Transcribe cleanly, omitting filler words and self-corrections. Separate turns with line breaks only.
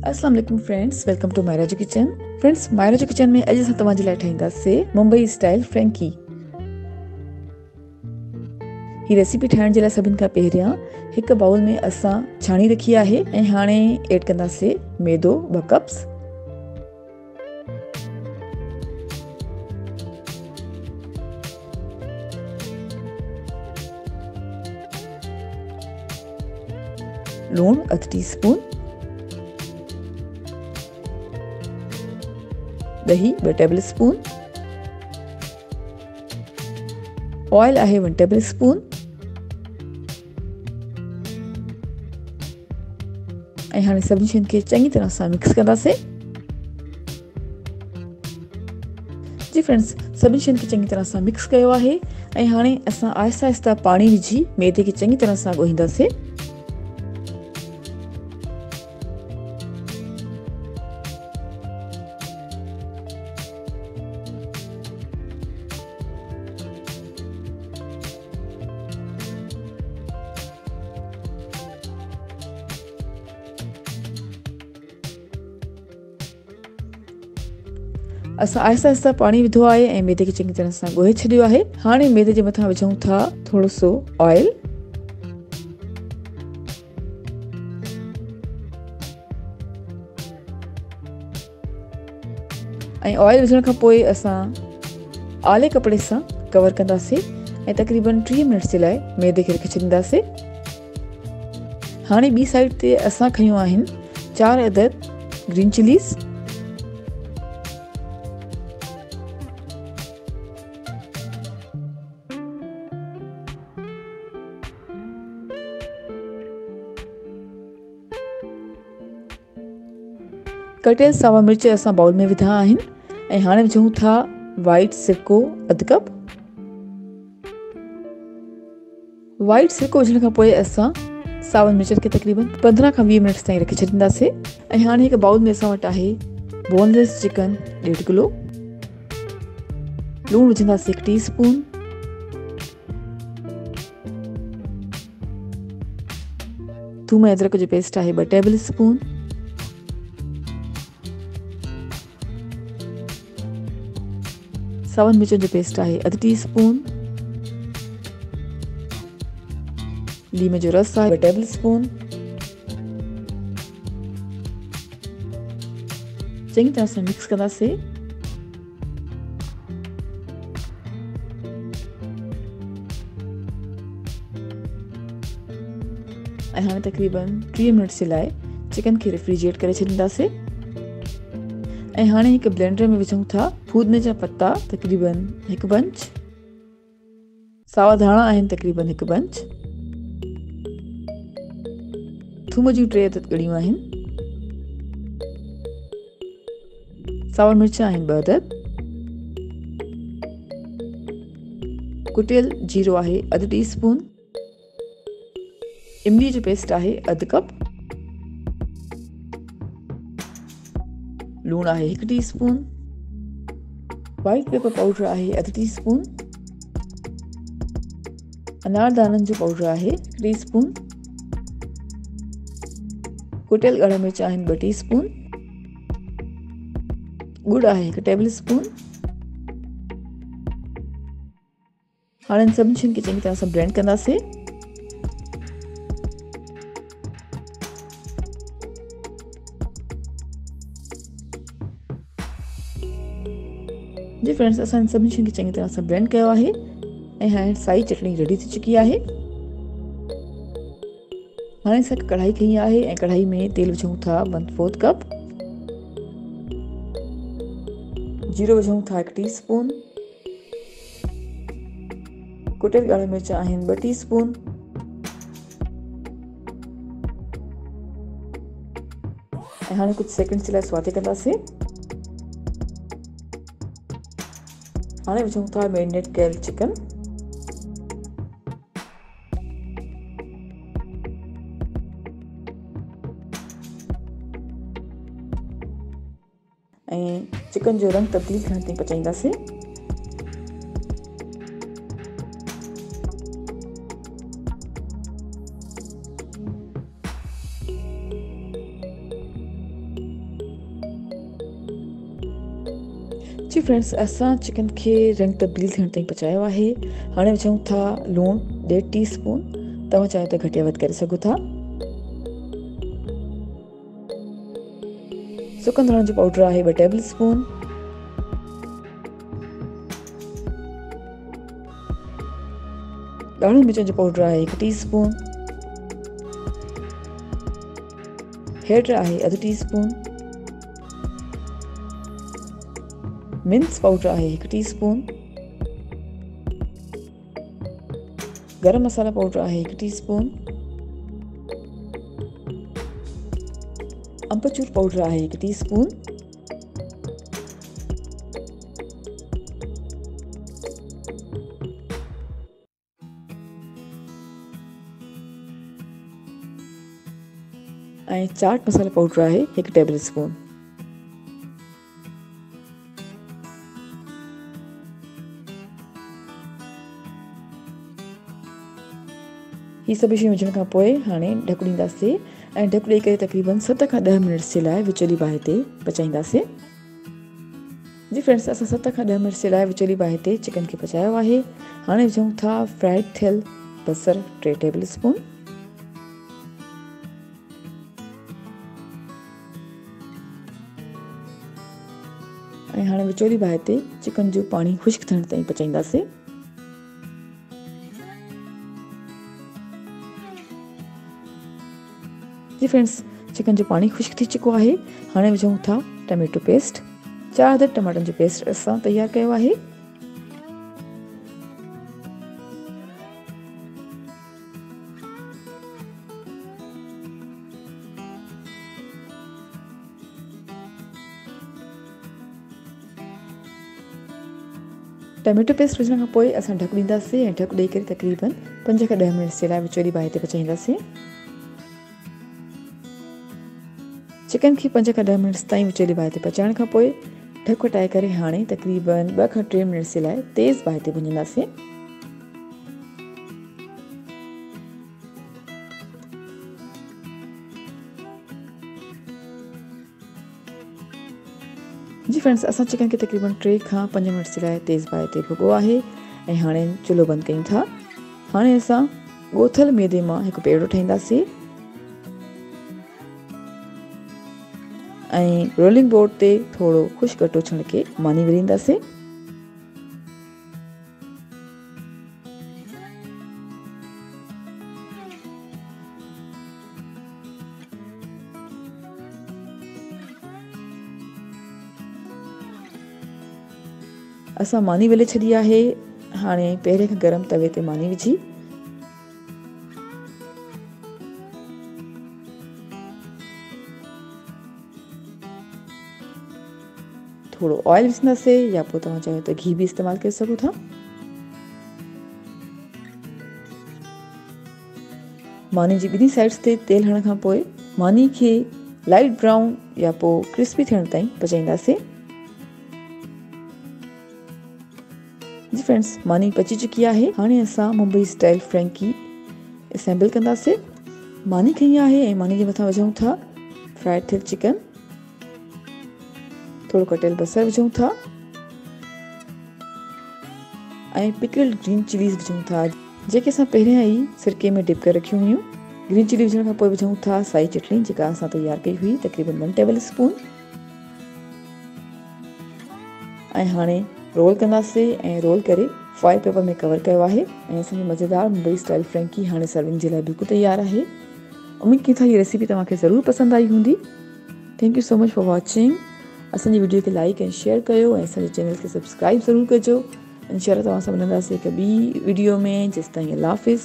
अस्सलाम वालेकुम friends, welcome to मायराजो किचन। फ्रेंड्स, मायराजो किचन में अॼु असां तव्हांजे लाइ ठाहींदासीं मुंबई स्टाइल फ्रैंकी। ही रेसिपी ठाहिण जे लाइ सभिनि खां पहिरियां हिकु बाउल में असां छाणी रखी आहे ऐं हाणे ऐड कंदासीं मैदो 2 कप्स। लूण 1 टीस्पून, दही 2 टेबल स्पून, ऑयल आहे 1 टेबल स्पून ऐं हाणे सभिनी शयुनि खे चङी तरह सां मिक्स कंदासीं। जी फ्रेंड्स, सभिनी शयुनि खे चङी तरह सां मिक्स कयो आहे ऐं हाणे असां आहिस्ता आहिस्ता पाणी विझी मैदे खे चङी तरह सां ॻोहींदासीं। असां आहिस्ता आहिस्ता पाणी विधो आहे ऐं मैदे खे चङी तरह सां ॻोहे छॾियो आहे। हाणे मैदे जे मथां विझूं था थोरो सो ऑयल। ऐं ऑयल विझण खां पोइ असां आले कपिड़े सां कवर कंदासीं ऐं तक़रीबन 30 मिनट जे लाइ मैदे खे रखी छॾींदासीं। हाणे ॿी साइड ते असां खयूं आहिनि 4 अदद ग्रीन चिलीज़। कटियल सावा मिर्च असां बाउल में विधा आहिनि ऐं हाणे विझूं था वाइट सिरको 1 कप। वाइट सिरको विझण खां पोइ असां सावन मिर्चनि खे तक़रीबन 15 खां 20 मिनट ताईं रखी छॾींदासीं। ऐं हाणे हिकु बाउल में असां वटि आहे बोनलेस चिकन 1.5 किलो। लूणु विझंदासीं 1 टीस्पून, थूम ऐं अदरक जो पेस्ट आहे 2 टेबल स्पून, सावन मिर्चनि जो पेस्ट आहे 1 टीस्पून, लीमे जो रस आहे 2 टेबल स्पून। चङी तरह सां मिक्स कंदासीं। ऐं हाणे तक़रीबन 30 मिनट जे लाइ चिकन खे रेफ्रिजरेट करे छॾींदासीं। ऐं हाणे हिकु ब्लेंडर में विझूं था फूदने जा पत्ता तक़रीबन 1 बंच, सावा धाणा आहिनि तक़रीबन 1 बंच, थूम जूं 3 अदद ॻड़ियूं आहिनि, सावा मिर्च आहिनि 2 अदद, कुटियल जीरो आहे 1 टीस्पून, इमली जो पेस्ट आहे 1 कप, लूण आहे 1 टीस्पून, वाइट पेपर पाउडर आहे 1 टीस्पून, अनारदाननि जो पाउडर आहे 1 टीस्पून, कुटियल ॻाढ़ा मिर्च आहिनि 2 टीस्पून, गुड़ आहे 1 टेबल स्पून। हाणे सभिनी शयुनि खे चङी तरह सां ब्लेंड कंदासीं। जी फ्रेंड्स, असां सभिनी शयुनि खे चङी तरह सां ब्लेंड कयो आहे ऐं हाणे साई चटनी रेडी थी चुकी आहे। हाणे असां कढ़ाई खई आहे ऐं कढ़ाई में तेल विझूं था 1/4 कप, जीरो विझूं था 1 टीस्पून, कुटियल ॻाढ़ा मिर्च आहिनि 2 टीस्पून, ऐं हाणे कुझु सेकंड जे लाइ स्वाते कंदासीं। हाणे विझूं था मैरिनेट कयल चिकन। ऐं चिकन जो रंग तब्दील थियण ताईं पचाईंदासीं। जी फ्रेंड्स, असां चिकन खे रंग तब्दील थियण ताईं पचायो आहे। हाणे विझूं था लूणु 1.5 टीस्पून। तव्हां चाहियो त घटि या वधि करे सघो था। सुकनि धाणनि जो पाउडर आहे 2 टेबल स्पून। ॻाढ़नि मिर्चनि जो पाउडर आहे 1 टीस्पून। हेड आहे अधु टीस्पून। मिंस पाउडर आहे 1 टीस्पून। गरम मसाला पाउडर आहे 1 टीस्पून। अम्बचूर पाउडर आहे 1 टीस्पून। ऐं चाट मसाला पाउडर आहे 1 टेबल स्पून। ही सभु शयूं विझण खां पोइ हाणे ढकु ॾींदासीं ऐं ढकु ॾेई करे तक़रीबन 7 खां 10 मिनट्स जे लाइ विचोली बाहि ते पचाईंदासीं। जी फ्रेंड्स, असां 7 खां 10 मिनट्स जे लाइ विचोली बाहि ते चिकन खे पचायो आहे। हाणे विझूं था फ्राइड थियल बसर 3 टेबल स्पून। ऐं हाणे विचोली बाहि ते चिकन जो पाणी खुश्क थियण ताईं पचाईंदासीं। जी फ्रेंड्स, चिकन जो पाणी खुश्क थी चुको आहे। हाणे विझूं था टमेटो पेस्ट। 4 अदद टमाटनि जो पेस्ट असां तयारु कयो आहे। टमेटो पेस्ट विझण खां पोइ असां ढकु ॾींदासीं ऐं ढकु ॾेई करे तक़रीबन 5 खां 10 मिनट्स जे लाइ विचोली बाहि ते पचाईंदासीं। चिकन खे 5 खां 10 मिनट्स ताईं विचोली बाहि ते पचाइण खां पोइ ढकु हटाए करे हाणे तक़रीबन 2 खां 3 मिनट्स जे लाइ तेज़ बाहि ते भुञंदासीं। जी फ्रेंड्स, असां चिकन खे तक़रीबन 3 खां 5 मिनट्स जे लाइ तेज़ बाहि ते भुॻो आहे ऐं हाणे चुल्हो बंदि कयूं था। हाणे असां ॻोथल मैदे मां हिकु पेड़ो ठाहींदासीं ऐं रोलिंग बोर्ड ते थोरो खुश्क अटो छणके मानी विरींदासीं। असां मानी वेले छॾी आहे। हाणे पहिरें खां गरम तवे ते मानी विझी थोरो ऑयल विझंदासीं या पोइ तव्हां चाहियो त घी बि इस्तेमालु करे सघो था। मानी जी ॿिन्ही साइड्स ते तेल हणण खां पोइ मानी खे लाइट ब्राउन या पोइ क्रिस्पी थियण ताईं पचाईंदासीं। जी फ्रेंड्स, मानी पची चुकी आहे। हाणे असां मुंबई स्टाइल फ्रैंकी असेंबल कंदासीं। मानी खई आहे ऐं मानी जे मथां विझूं था फ्राइड थियल चिकन। थोरो कटियल बसर विझूं था ऐं पिकल्ड ग्रीन चिलीज़ विझूं था जेके असां पहिरियां ई सिरके में डिप करे रखियूं हुयूं। ग्रीन चिली विझण खां पोइ विझूं था साई चटनी जेका असां तयारु कई हुई तक़रीबन 1 टेबल स्पून। ऐं हाणे रोल कंदासीं ऐं रोल करे फॉइल पेपर में कवर कयो आहे ऐं असांजी मज़ेदार मुंबई स्टाइल फ्रैंकी हाणे सर्विंग जे लाइ बिल्कुलु तयारु आहे। उमेद कयूं था हीअ रेसिपी तव्हांखे ज़रूरु पसंदि आई हूंदी। Thank you so much for watching. असांजी वीडियो खे लाइक ऐं शेयर कयो ऐं असांजे चैनल खे सब्सक्राइब ज़रूरु कजो। इंशाअल्लाह तव्हां सां मिलंदासीं हिकु ॿी वीडियो में। जेसिताईं अल्लाह हाफ़िज़।